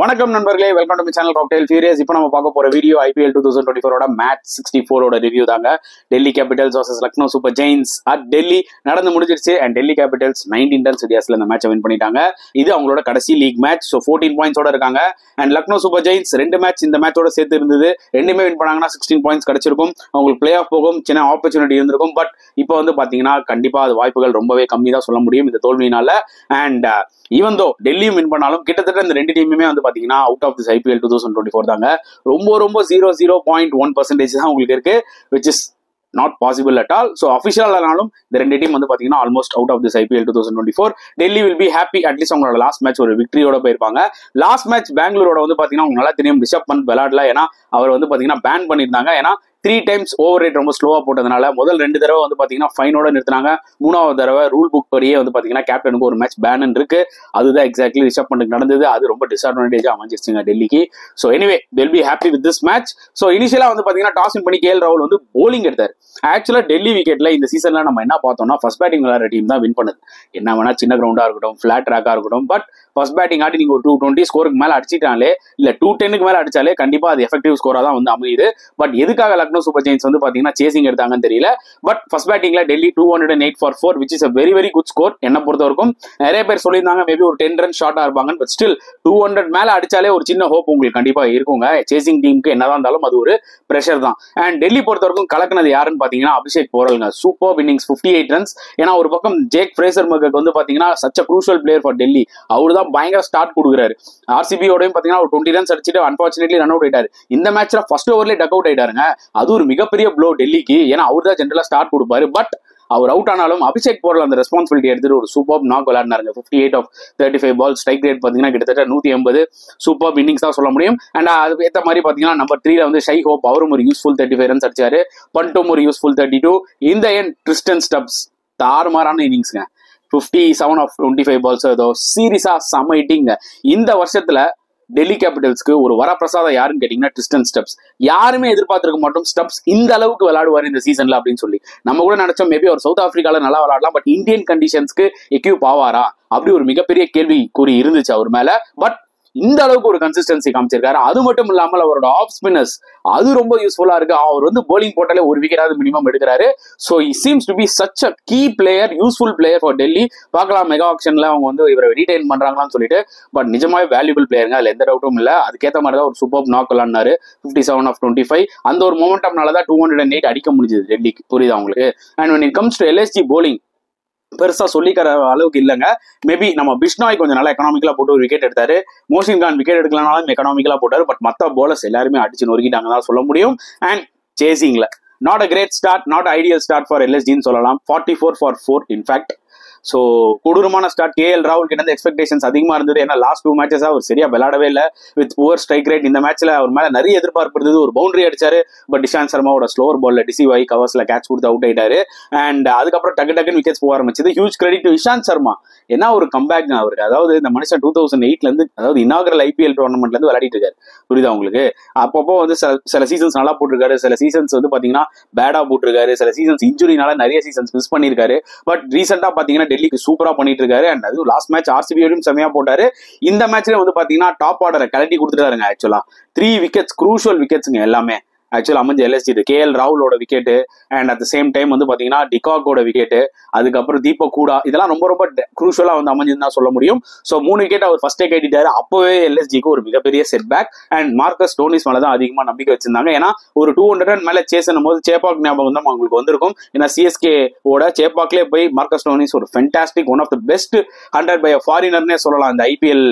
வணக்கம் நண்பர்களே, welcome to my channel cocktail furious. இப்போ நம்ம பார்க்க போற வீடியோ IPL 2024 மேட்ச் 64 ரிவ்யூ தாங்க. Delhi Capitals versus Lucknow super Giants at Delhi நடந்து முடிஞ்சிருச்சு. அண்ட் டெல்லி கேபிட்டல்ஸ் 19 ரன்ஸ் வித்தியாசத்துல இந்த மேட்சை வின் பண்ணிட்டாங்க. இது அவங்களோட கடைசி லீக் மேட்ச். ஸோ 14 பாயிண்ட்ஸோட இருக்காங்க. And Lucknow super giants 2 match இந்த மேட்சோட சேர்த்து இருந்தது. ரெண்டுமே வின் பண்ணாங்கன்னா 16 பாயிண்ட்ஸ் கிடைச்சிருக்கும். அவங்களுக்கு பிளே ஆஃப் போகும் சின்ன ஆப்பர்ச்சுனிட்டி இருந்திருக்கும். பட் இப்போ வந்து பாத்தீங்கன்னா கண்டிப்பா அது வாய்ப்புகள் ரொம்பவே கம்மி தான் சொல்ல முடியும் இந்த தோல்வியினால. அண்ட் ஈவன் தோ டெல்லியும் வின் பண்ணாலும் கிட்டத்தட்ட இந்த ரெண்டு டீமுமே வந்து பாத்தீங்கன்னா அவுட் ஆஃப் திஸ் IPL 2024 தாங்க. ரொம்ப 0.1% தான் உங்களுக்கு இருக்கு, which is not possible at all. So official-ஆனாலும் இந்த ரெண்டு டீம் வந்து பாத்தீங்கன்னா almost out of this IPL 2024. Delhi will be happy, at least அவங்களோட லாஸ்ட் மேட்ச் ஒரு விக்டரியோட போயிருப்பாங்க. லாஸ்ட் மேட்ச் பெங்களூரோட வந்து பாத்தீங்கன்னா உங்களுக்கு நல்லா தெரியும், ரிஷப் பந்த் விளையாடல. ஏன்னா அவர் வந்து பாத்தீங்கன்னா பேன் பண்ணியிருந்தாங்க. ஏன்னா 3 times ஓவர் ரேட் ரொம்ப ஸ்லோவா போட்டதுனால முதல் 2 தடவை வந்து பாத்தீங்கன்னா ஃபைனோட நிறுத்தினாங்க. 3வது தடவை ரூல் புக் படியே வந்து பாத்தீங்கன்னா கேப்டனுக்கு ஒரு மேட்ச் பேன் இருக்கு. அதுதான் எக்ஸாக்ட்லி ரிஷப் பந்துக்கு நடந்தது. அது ரொம்ப டிஸ்அட்வான்டேஜா அமைஞ்சிருச்சுங்க டெல்லிக்கு. So anyway they'll be happy with this match. So இனிஷியலா வந்து பாத்தீங்கன்னா டாஸ் வின் பண்ணி KL ராகுல் வந்து போலிங் எடுத்தார். ஆக்சுவலா டெல்லி விக்கெட்ல இந்த சீசன்ல நம்ம என்ன பார்த்தோம்னா ஃபர்ஸ்ட் பேட்டிங் விளையாடுற டீம் தான் வின் பண்ணுது. என்ன வேணா சின்ன கிரவுண்டா இருக்கட்டும், ஃபிளாட் ட்ராக்கா இருக்கட்டும், பட் ஃபர்ஸ்ட் பேட்டிங் ஆட்டி நீங்க ஒரு 220 ஸ்கோருக்கு மேல அடிச்சிட்டாலே இல்ல 210க்கு மேல அடிச்சாலே கண்டிப்பா அது எஃபெக்டிவ் ஸ்கோரா தான் வந்து அமையுது. பட் எதுக்காக லக்னோ சூப்பர் ஜெயின்ஸ் வந்து பாத்தீங்கன்னா சேசிங் எடுத்தாங்கன்னு தெரியல. பட் ஃபர்ஸ்ட் பேட்டிங்ல Delhi 208 for 4, which is a very good score. என்ன பொறுத்த வரைக்கும் நிறைய பேர் சொல்லியிருந்தாங்க மேபி ஒரு 10 ரன் ஷார்ட்டா இருப்பாங்க. பட் ஸ்டில் 200 மேல அடிச்சாலே ஒரு சின்ன ஹோப் உங்களுக்கு கண்டிப்பா இருக்குங்க. சேசிங் டீமுக்கு என்னதான் இருந்தாலும் அது ஒரு பிரஷர் தான். அண்ட் டெல்லி பொறுத்த வரைக்கும் கலக்குனது யாருன்னு பாத்தீங்கன்னா அபிஷேக் போரல்ங்க. Super innings 58 runs. ஏன்னா ஒரு பக்கம் ஜேக் ஃப்ரேசர் மர்க்கு வந்து பாத்தீங்கன்னா such crucial player for Delhi. அவரு தான் பயங்கர ஸ்டார்ட் கொடுக்குறாரு. RCB-யோடையும் பாத்தீங்கன்னா ஒரு 20 ரன்ஸ் அடிச்சுட்டு அன்பார்ச்சுனேட்லி ரன் அவுட் ஆயிட்டாரு. இந்த மேட்ச்ல ஃபர்ஸ்ட் ஓவர்லேயே டக் அவுட் ஆயிட்டாருங்க. அது ஒரு மிகப்பெரிய ப்ளோ டெல்லிக்கு. ஏன்னா அவர் தான் ஜென்ரலா ஸ்டார்ட் கொடுப்பாரு. பட் அவர் அவுட் ஆனாலும் அபிஷேக் போரல் அந்த ரெஸ்பான்சிபிலிட்டி எடுத்துட்டு ஒரு சூப்பர் நாக் விளையாடினாருங்க. 58 of 35 பால், ஸ்ட்ரைக் ரேட் பாத்தீங்கன்னா கிட்டத்தட்ட 180. சூப்பர் இன்னிங்ஸ் தான் சொல்ல முடியும். அண்ட் அதுக்கு ஏற்ற மாதிரி பாத்தீங்கன்னா நம்பர் 3ல வந்து ஷை ஹோப் அவரும் ஒரு யூஸ்ஃபுல் 35 ரன்ஸ் அடிச்சாரு. பண்டும் ஒரு யூஸ்ஃபுல் 32. இந்த என் ட்ரிஸ்டன் ஸ்டப்ஸ் தாறுமாறான இன்னிங்ஸ்ங்க. 57 of 25 பால்ஸ் ஏதோ சீரியஸா செம ஹிட்டிங்க. இந்த வருஷத்துல டெல்லி கேபிட்டல்ஸ்க்கு ஒரு வரப்பிரசாதம் யாருன்னு கேட்டீங்கன்னா ட்ரிஸ்டன் ஸ்டப்ஸ். யாருமே எதிர்பார்த்திருக்க மாட்டோம் ஸ்டப்ஸ் இந்த அளவுக்கு விளையாடுவார் இந்த சீசன்ல அப்படின்னு சொல்லி. நம்ம கூட நினைச்சோம் மேபி அவர் சவுத் ஆப்பிரிக்கால நல்லா விளையாடலாம், பட் இந்தியன் கண்டிஷன்ஸ்க்கு எக்யூப் ஆவாரா அப்படி ஒரு மிகப்பெரிய கேள்வி கூறி இருந்துச்சு அவர் மேல. பட் இந்த அளவுக்கு ஒரு கன்சிஸ்டன்சி காமிச்சிருக்காரு. அது மட்டும் இல்லாமல் அவரோட ஆஃப் ஸ்பின்னர்ஸ் அது ரொம்ப யூஸ்ஃபுல்லா இருக்கு. அவர் வந்து போலிங் போட்டாலே ஒரு விக்கெட்டாவது மினிமம் எடுக்கிறாரு. So he seems to be such a key player, useful player for Delhi. பார்க்கலாம் மெகா ஆக்ஷன்ல அவங்க வந்து இவரை ரீடைன் பண்றாங்களான்னு சொல்லிட்டு. பட் நிஜமாவே வேல்யூபிள் பிளேயருங்க, அதுல எந்த டவுட்டும் இல்ல. அதுக்கேற்ற மாதிரி தான் ஒரு சூப்பர் நாக் விளாடினாரு. 57 of 25. அந்த ஒரு மொமெண்டம்னால தான் 208 அடிக்க முடிஞ்சது டெல்லிக்கு. புரியுதா உங்களுக்கு? And when it comes to LSG bowling பெருசா சொல்லிக்கிற அளவுக்கு இல்லைங்க. மேபி நம்ம பிஷ்னாய் கொஞ்சம் நல்லா எக்கனாமிக்கலா போட்டு ஒரு விக்கெட் எடுத்தாரு. மோஷின் கான் விக்கெட் எடுக்கலனாலும் எக்கனாமிக்கலா போட்டாரு. பட் மற்ற போலர்ஸ் எல்லாருமே அடிச்சு நொறுக்கிட்டாங்க தான் சொல்ல முடியும். அண்ட் சேசிங்ல not a great start, not ideal start for LSGன்னு சொல்லலாம். 44 for 4 இன்ஃபேக்ட். ஸோ கொடூரமான ஸ்டார்ட். KL ராகுல் கிட்ட எக்ஸ்பெக்டேஷன்ஸ் அதிகமா இருந்தது. ஏன்னா லாஸ்ட் 2 மேட்சஸ் அவர் சரியா விளையாடவே இல்லை வித் புவர் ஸ்ட்ரைக் ரேட். இந்த மேட்ச்ல அவர் மேல நிறைய எதிர்பார்ப்பு இருந்தது. ஒரு பவுண்டரி அடிச்சாரு. பட் இஷாந்த் சர்மாவோட ஸ்லோவர் பால்ல டிசீவ் ஆகி கவர்ஸ்ல கேட்ச் கொடுத்து அவுட் ஆயிட்டாரு. அண்ட் அதுக்கப்புறம் டக்குன்னு விக்கெட்ஸ் போக ஆரம்பிச்சது. Huge credit to Ishant Sharma. என்ன ஒரு கம்பேக் அவருக்கு. அதாவது இந்த மனுஷன் 2008ல இருந்து, அதாவது இனாகரல் IPL டோர்னமெண்ட்ல இருந்து விளையாடிட்டு இருக்காரு. புரியுதா உங்களுக்கு? அப்பப்போ வந்து சில சீசன்ஸ் நல்லா போட்டிருக்காரு, சில சீசன்ஸ் வந்து பாத்தீங்கன்னா பேடா போட்டிருக்காரு, சில சீசன்ஸ் இன்ஜுரினால நிறைய சீசன்ஸ் மிஸ் பண்ணிருக்காரு. பட் ரீசெண்டா பாத்தீங்கன்னா டெல்லிக்கு சூப்பரா பண்ணிட்டு இருக்காரு. அண்ட் அது லாஸ்ட் மேட்ச் RCB-யோடையும் செமையா போட்டாரு. இந்த மேட்ச்ல வந்து பாத்தீங்கன்னா டாப் ஆர்டரை கலட்டி கொடுத்துட்டாருங்க. ஆக்சுவலா 3 விக்கெட்ஸ், க்ரூஷியல் விக்கெட்ஸ்ங்க எல்லாமே. ஆக்சுவலா அமைஞ்ச LSG KL ராகுலோட விக்கெட்டு, and at the same time வந்து பாத்தீங்கன்னா டிகாக்கோட விக்கெட்டு, அதுக்கப்புறம் தீபக் கூடா, இதெல்லாம் ரொம்ப குரூஷியலா வந்து அமைஞ்சுன்னு தான் சொல்ல முடியும். ஸோ 3 விக்கெட் அவர் ஃபர்ஸ்டே கேட்டிட்டாரு. அப்பவே LSGக்கு ஒரு மிகப்பெரிய set back. And Marcus Stoinis மேலதான் அதிகமா நம்பிக்கை வச்சிருந்தாங்க. ஏன்னா ஒரு 200 ரன் மேல சேசனும் போது சேப்பாக் ஞாபகம் தான் அவங்களுக்கு வந்திருக்கும். ஏன்னா CSK ஓட சேப்பாக்லேயே போய் மார்க்கஸ் ஸ்டோனிஸ் ஒரு fantastic, one of the best 100 by a foreigner-னே சொல்லலாம் இந்த IPL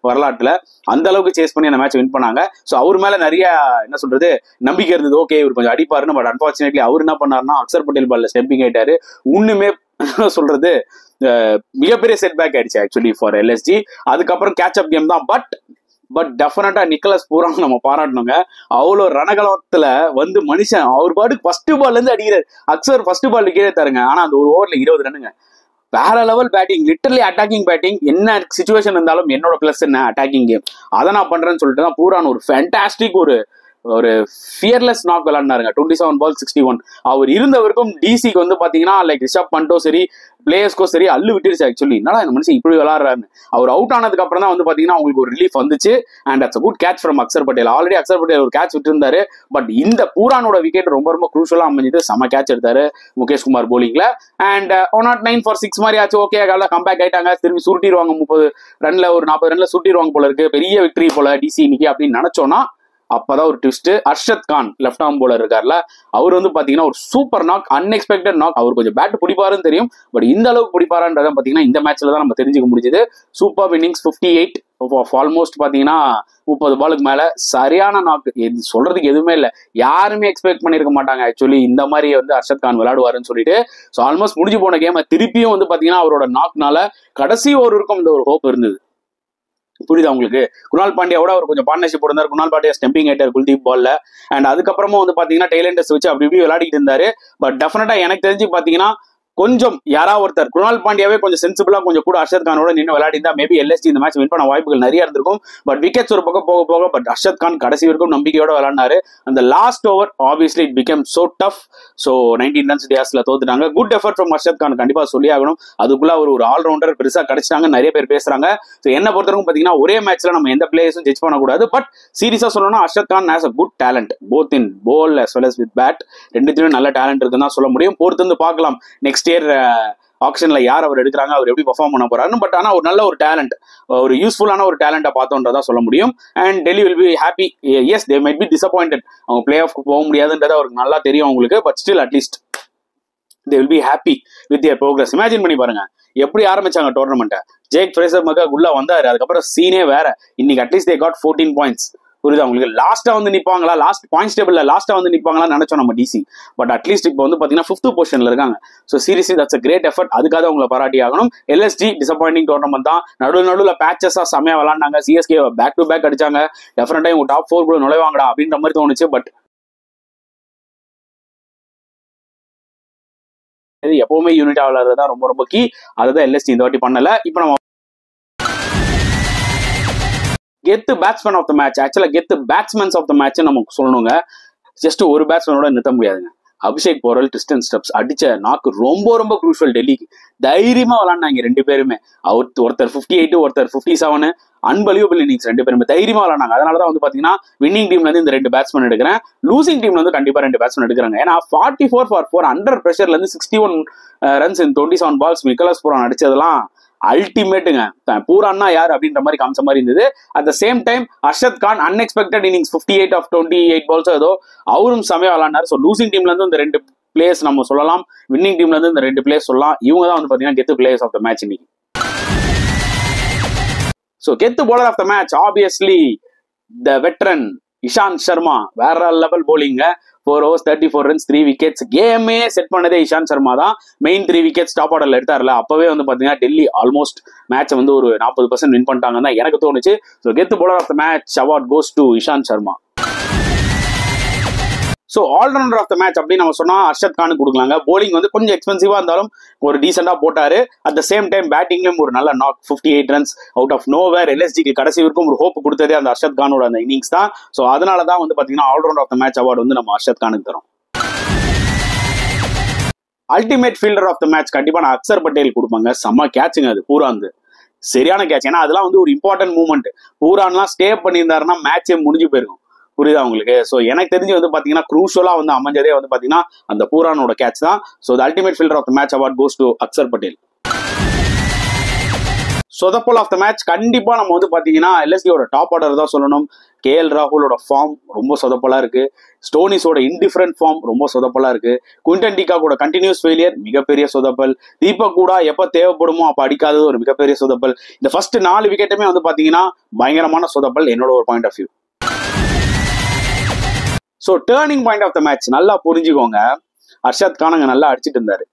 வரலாற்றுல. அந்த அளவுக்கு சேஸ் பண்ணி அந்த மேட்ச் வின் பண்ணாங்க. ஸோ அவர் மேல நிறைய என்ன சொல்றது நம்பிக்கை இருந்தது. ஓகே இவர் கொஞ்சம் அடிப்பாருன்னு. பட் அன்பார்ச்சுனேட்லி அவர் என்ன பண்ணாருன்னா அக்சர் பட்டேல் பால்ல ஸ்டெம்பிங் ஆயிட்டாரு. ஒண்ணுமே சொல்றது மிகப்பெரிய செட் பேக் ஆயிடுச்சு ஆக்சுவலி ஃபார் LSG. அதுக்கப்புறம் கேட்ச் அப் கேம் தான். பட் டெஃபினட்டா நிக்கலஸ் பூரான் நம்ம பாராட்டணுங்க. அவ்வளோ ரணகலத்துல வந்து மனுஷன் அவர் பாட்டுக்கு ஃபர்ஸ்ட் பால்ல இருந்து அடிக்கிறார். அக்சர் ஃபர்ஸ்ட் பால் கீழே தருங்க. ஆனா அந்த ஒரு ஓவர்ல 20 ரன்னுங்க. வேற level batting, literally attacking batting. என்ன சிச்சுவேஷன் இருந்தாலும் என்னோட பிளஸ் என்ன அட்டாக்கிங் கேம், அதை நான் பண்றேன்னு சொல்லிட்டு தான் பூரான் ஒரு ஃபேண்டாஸ்டிக் ஒரு ஒரு ஃபியர்லெஸ் நாக் விளையாடினாருங்க. 27 பால் 61. அவர் இருந்தவருக்கும் டிசிக்கு வந்து பாத்தீங்கன்னா லைக் ரிஷப் பண்டோ சரி பிளேயர்ஸ்க்கோ சரி அள்ளு விட்டுருச்சு. ஆக்சுவலி என்னடா இந்த மனுஷன் இப்படி விளையாடுறாரு. அவர் அவுட் ஆனதுக்கு அப்புறம் தான் வந்து பாத்தீங்கன்னா அவங்களுக்கு ஒரு ரிலீஃப் வந்துச்சு. And ads good catch from Axar Patel. Already Axar Patel ஒரு கேட்ச் விட்டு இருந்தாரு. பட் இந்த பூரானோட விக்கெட் ரொம்ப ரொம்ப குரூஷலா அமைஞ்சது. செம கேட்ச் எடுத்தாரு முகேஷ் குமார் போலிங்ல. அண்ட் 109 for 6 மாதிரி ஆச்சு. ஓகே, கம்பேக் ஆயிட்டாங்க. திரும்பி சுருட்டிடுவாங்க 30 ரன்ல ஒரு 40 ரன்ல சுருட்டிடுவாங்க போல இருக்கு. பெரிய விக்டரி போல டிசி இன்னைக்கு அப்படின்னு நினைச்சோம்னா அப்பதான் ஒரு twist. Arshad Khan left arm bowler இருக்கார்ல, அவர் வந்து பாத்தீங்கன்னா ஒரு சூப்பர் நாக், அன்எக்ஸ்பெக்டட் நாக். அவர் கொஞ்சம் பேட் பிடிப்பாருன்னு தெரியும், பட் இந்த அளவுக்கு பிடிப்பாரான்றத பாத்தீங்கன்னா இந்த மேட்ச்ல தான் நம்ம தெரிஞ்சுக்க முடிஞ்சது. சூப்பர் இன்னிங்ஸ் 58 ஆல்மோஸ்ட் பாத்தீங்கன்னா 30 பாலுக்கு மேல சரியான நாக்கு. சொல்றதுக்கு எதுவுமே இல்லை. யாருமே எக்ஸ்பெக்ட் பண்ணிருக்க மாட்டாங்க ஆக்சுவலி இந்த மாதிரி வந்து அர்ஷத் கான் விளையாடுவாருன்னு சொல்லிட்டு. ஸோ ஆல்மோஸ்ட் முடிஞ்சு போன கேம் திருப்பியும் வந்து பாத்தீங்கன்னா அவரோட நாக்னால கடைசி ஓவருக்கும் இந்த ஒரு ஹோப் இருந்தது. புரியுதா உங்களுக்கு? குணால் பாண்டியாவோட அவர் கொஞ்சம் பார்ட்னர்ஷிப் போட்டிருந்தாரு. குணால் பாண்டியா ஸ்டெம்பிங் ஆயிட்டார் குல்தீப் பால்ல. அண்ட் அதுக்கப்புறமா வந்து பாத்தீங்கன்னா டெய்லண்டர்ஸ் வச்சு அப்படி இப்படி விளையாடிட்டு இருந்தாரு. பட் டெஃபினட்டா எனக்கு தெரிஞ்சு பாத்தீங்கன்னா கொஞ்சம் யாராவது ஒருத்தர் குணால் பாண்டியாவே கொஞ்சம் சென்சிபிளா கொஞ்சம் கூட அர்ஷத் கானோட நின்று விளையாடிந்தா மேபி எல்எஸ்டி இந்த மேட்ச் வின் பண்ண வாய்ப்புகள் நிறைய இருந்திருக்கும். பட் விக்கெட்ஸ் ஒரு பக்கம் போக போக பட் அர்ஷத் கான் கடைசி வரைக்கும் நம்பிக்கையோட விளையாடினாரு. அந்த last over obviously it become so tough. So 19 runs டியாஸ்ல தோத்துட்டாங்க. Good effort from Arshad Khan கண்டிப்பா சொல்லி ஆகணும். அதுக்குள்ள அவர் ஒரு ஆல்ரவுண்டர் பெருசா கிடைச்சிட்டாங்க. நிறைய பேர் பேசுறாங்க. ஸோ என்ன பொறுத்தவரைக்கும் பாத்தீங்கன்னா ஒரே மேட்ச்ல நம்ம எந்த பிளேயர்ஸும் ஜட்ஜ் பண்ணக்கூடாது. பட் சீரியஸா சொல்லணும்னா Arshad Khan has a good talent both in ball as well as with bat. ரெண்டுத்திலும் நல்ல டேலண்ட் இருக்குன்னு தான் சொல்ல முடியும். பொறுத்து வந்து பார்க்கலாம் நெக்ஸ்ட் இயர் ஆக்ஷன்ல யார் அவர் எடுக்கிறாங்க, அவர் எப்படி பெர்ஃபார்ம் பண்ண போறாரு. பட் ஆனா ஒரு நல்ல ஒரு டேலண்ட், ஒரு யூஸ்ஃபுல்லான ஒரு டேலண்டா பார்த்தோன்றதா சொல்ல முடியும். And Delhi will be happy. Yes, they might be disappointed. அவங்க பிளே ஆஃப் போக முடியாதுன்றது அவருக்கு நல்லா தெரியும் அவங்களுக்கு. But still at least they will be happy with their progress. Imagine பண்ணி பாருங்க எப்படி ஆரம்பிச்சாங்க டோர்னமெண்ட்டை. ஜேக் ஃப்ரேசர் மகா உள்ள வந்தாரு, அதுக்கப்புறம் சீனே வேற. இன்னைக்கு அட்லீஸ்ட் they got 14 points. புரியுதா உங்களுக்கு? லாஸ்டா வந்து நிப்பாங்களா, லாஸ்ட் பாயிண்ட்ஸ் டேபிள்ல லாஸ்டா வந்து நிப்பாங்களா நினைச்சோம் நம்ம டிசி. பட் அட்லீஸ்ட் இப்போ வந்து பாத்தீங்கன்னா 5th பொசிஷன்ல இருக்காங்க. So seriously that's a great effort. அதுக்காக உங்களை பாராட்டி ஆகணும். எல்எஸ்டி டிசப்பாயிண்டிங் டோர்னமெண்ட் தான். நடுவில் பேச்சஸா செமையா விளாண்டாங்க. சிஎஸ்கே பேக் டு பேக் அடிச்சாங்க. டெஃபினட்டா இவங்க டாப் 4 கூட நுழைவாங்கடா அப்படின்ற மாதிரி தோணுச்சு. பட் எப்பவுமே யூனிட் விளையாடுறது தான் ரொம்ப ரொம்ப கீ. அதுதான் எல்எஸ்டி இந்த வாட்டி பண்ணல. இப்போ நம்ம கெத்து பேட்ஸ்மேன் ஆஃப் த மேட்ச், ஆக்சுவலா கெத்து பேட்ஸ்மேன்ஸ் ஆஃப் த மேட்ச் நமக்கு சொல்லணுங்க. ஜஸ்ட் ஒரு பேட்ஸ்மேனோட நிறுத்த முடியாதுங்க. அபிஷேக் போரல், டிஸ்டன் ஸ்டெப்ஸ் அடிச்ச நாக்கு ரொம்ப ரொம்ப குரூஷியல். டெல்லிக்கு தைரியமா விளாண்டாங்க ரெண்டு பேருமே. ஒருத்தர் 58, ஒருத்தர் 57. அன்பலியபிள் இன்னிங்ஸ் ரெண்டு பேருமே தைரியமா விளாண்டாங்க. அதனாலதான் வந்து பாத்தீங்கன்னா வின்னிங் டீம்ல இருந்து இந்த 2 பேட்ஸ்மேன் எடுக்கிறேன். லூசிங் டீம்ல வந்து கண்டிப்பா 2 பேட்ஸ்மேன் எடுக்கிறாங்க. ஏன்னா 44 for 4 அண்டர் பிரஷர்ல இருந்து 61 ரன்ஸ் இன் 27 balls மிக்கலஸ் பூரான் அடிச்சதெல்லாம் அல்டிமேட்டுங்க. பூரான்னா யார் அப்படின்ற மாதிரி காமிச்ச மாதிரி இருந்தது. At the same time Arshad Khan unexpected innings 58 of 28 balls ஏதோ அவரும் செமையா விளாண்டாரு. ஸோ லூசிங் டீம்ல இருந்து இந்த 2 பிளேயர்ஸ் நம்ம சொல்லலாம், வின்னிங் டீம்ல இருந்து இந்த 2 பிளேயர்ஸ் சொல்லலாம். இவங்க தான் வந்து பாத்தீங்கன்னா கெத்து பிளேயர்ஸ் ஆஃப் த மேட்ச் இன்னைக்கு. ஸோ கெத்து bowler of the match obviously the veteran Ishant Sharma. வேற லெவல் போலிங்க. 4 overs 34 runs 3 wickets. கேமே செட் பண்ணதே இஷாந்த் சர்மா தான். மெயின் 3 wickets டாப் ஆர்டர்ல எடுத்தார்ல, அப்பவே வந்து பாத்தீங்கன்னா டெல்லி ஆல்மோஸ்ட் மேட்சை வந்து ஒரு 40% வின் பண்ணிட்டாங்கன்னு தான் எனக்கு தோணுச்சு. ஸோ கெத்து bowler of the match award goes to Ishant Sharma. So all rounder of the match அப்படின்னு நம்ம சொன்னா அர்ஷத் கானுக்கு கொடுக்கலாங்க. போலிங் வந்து கொஞ்சம் எக்ஸ்பென்சிவா இருந்தாலும் ஒரு டீசெண்டா போட்டாரு. அட் த சேம் டைம் பேட்டிங்லயும் ஒரு நல்ல knock 58 runs out of nowhere. எல்எஸ்டிக்கு கடைசி வரைக்கும் ஒரு ஹோப் கொடுத்ததே அந்த அர்ஷத் கானோட அந்த இன்னிங்ஸ் தான். ஸோ அதனாலதான் வந்து பாத்தீங்கன்னா all rounder of the match award வந்து நம்ம அர்ஷத் கானுக்கு தரோம். Ultimate fielder of the match கண்டிப்பா நான் அக்சர் பட்டேல் கொடுப்பாங்க. செம்ம கேட்சுங்க அது பூராந்து, சரியான கேட்ச். ஏன்னா அதெல்லாம் வந்து ஒரு இம்பார்ட்டன்ட் மூவ்மெண்ட். பூரான்லாம் ஸ்டே பண்ணியிருந்தாருன்னா மேட்சே முடிஞ்சு போயிருக்கும். புரியுதா உங்களுக்கு? ஸோ எனக்கு தெரிஞ்சு வந்து பாத்தீங்கன்னா குரூஷலா வந்து அமைஞ்சதே வந்து பாத்தீங்கன்னா அந்த பூரானோட கேட்ச் தான். So ultimate fielder of the match award goes to Axar Patel. சொதப்பல் ஆஃப் த மேட்ச் கண்டிப்பா நம்ம வந்து பாத்தீங்கன்னா எல்எஸ்டியோட டாப் ஆர்டர் தான் சொல்லணும். கேஎல் ராகுலோட ஃபார்ம் ரொம்ப சொதப்பலா இருக்கு. ஸ்டோனிஸோட இன்டிஃபரண்ட் ஃபார்ம் ரொம்ப சொதப்பலா இருக்கு. குவிண்டன் டிகா கூட கண்டினியூஸ் ஃபெயிலியர், மிகப்பெரிய சொதப்பல். தீபக் கூட எப்ப தேவைப்படுமோ அப்ப அடிக்காதது ஒரு மிகப்பெரிய சொதப்பல். இந்த ஃபர்ஸ்ட் 4 விக்கெட்டுமே வந்து பாத்தீங்கன்னா பயங்கரமான சொதப்பல் என்னோட ஒரு point of view. So turning point of the match நல்லா புரிஞ்சுக்கோங்க. அர்ஷத் கான் அங்க நல்லா அடிச்சிட்டு இருந்தாரு.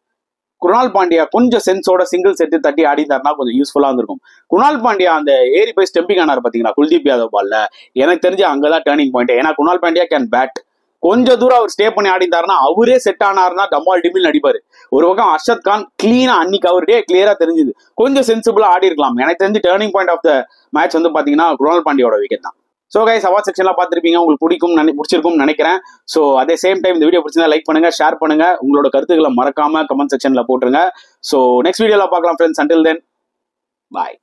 குணால் பாண்டியா கொஞ்சம் சென்ஸோட சிங்கிள் செட்டு தட்டி ஆடிந்தாருன்னா கொஞ்சம் யூஸ்ஃபுல்லா இருந்திருக்கும். குணால் பாண்டியா அந்த ஏரி போய் ஸ்டெம்பிங் ஆனார் பாத்தீங்கன்னா குல்தீப் யாதவ் பால்ல, எனக்கு தெரிஞ்சு அங்கதான் டேர்னிங் பாயிண்ட். ஏன்னா குணால் பாண்டியா கேன் பேட். கொஞ்சம் தூரம் அவர் ஸ்டே பண்ணி ஆடிந்தாருன்னா, அவரே செட் ஆனாருன்னா டமால் டிமில் அடிப்பாரு. ஒரு பக்கம் அர்ஷத் கான் கிளீனா அன்னைக்கு அவருடைய கிளியரா தெரிஞ்சுது, கொஞ்சம் சென்சிபிளா ஆடி இருக்கலாம். எனக்கு தெரிஞ்சு turning point of the match வந்து பாத்தீங்கன்னா குணால் பாண்டியோட விக்கெட் தான். ஸோ கைஸ் அவார்ட் செக்ஷன்லாம் பார்த்துருப்பீங்க, உங்களுக்கு பிடிச்சிருக்கும்னு நினைக்கிறேன். ஸோ அதே சேம் டைம் இந்த வீடியோ பிடிச்சிருந்தா லைக் பண்ணுங்க, ஷேர் பண்ணுங்க, உங்களோட கருத்துக்களை மறக்காம கமெண்ட் செக்ஷன்ல போட்டுருங்க. ஸோ நெக்ஸ்ட் வீடியோல பார்க்கலாம் ஃப்ரெண்ட்ஸ். அண்டில் தென் பாய்.